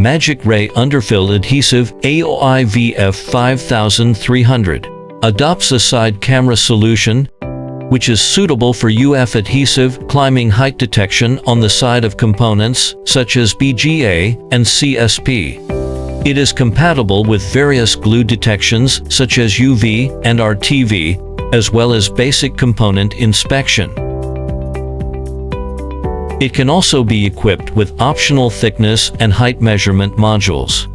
Magic Ray Underfill Adhesive AOI VF5300 adopts a side camera solution, which is suitable for UF adhesive climbing height detection on the side of components such as BGA and CSP. It is compatible with various glue detections such as UV and RTV, as well as basic component inspection. It can also be equipped with optional thickness and height measurement modules.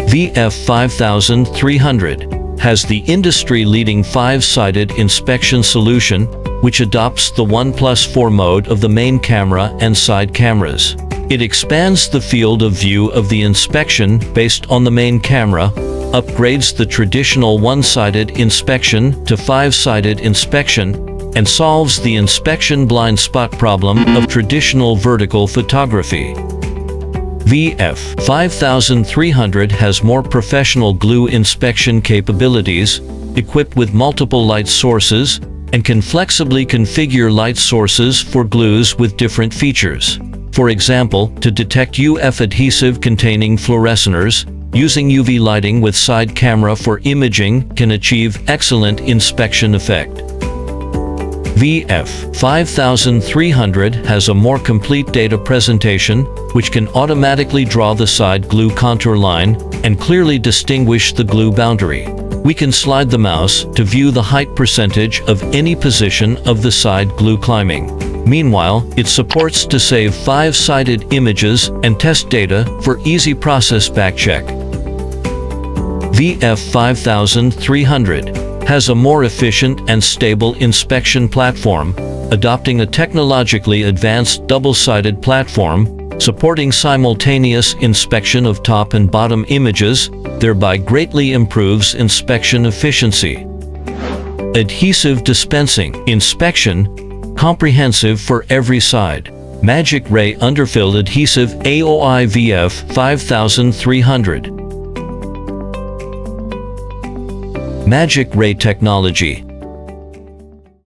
VF5300 has the industry-leading 5-sided inspection solution, which adopts the 1+4 mode of the main camera and side cameras. It expands the field of view of the inspection based on the main camera, upgrades the traditional 1-sided inspection to 5-sided inspection, and solves the inspection blind spot problem of traditional vertical photography. VF5300 has more professional glue inspection capabilities, equipped with multiple light sources, and can flexibly configure light sources for glues with different features. For example, to detect UF adhesive containing fluorescentors, using UV lighting with side camera for imaging can achieve excellent inspection effect. VF5300 has a more complete data presentation, which can automatically draw the side glue contour line and clearly distinguish the glue boundary. We can slide the mouse to view the height percentage of any position of the side glue climbing. Meanwhile, it supports to save 5-sided images and test data for easy process backcheck. VF5300 has a more efficient and stable inspection platform, adopting a technologically advanced double-sided platform, supporting simultaneous inspection of top and bottom images, thereby greatly improves inspection efficiency. Adhesive dispensing inspection, comprehensive for every side. Magic Ray Underfill Adhesive AOI VF5300. Magic Ray technology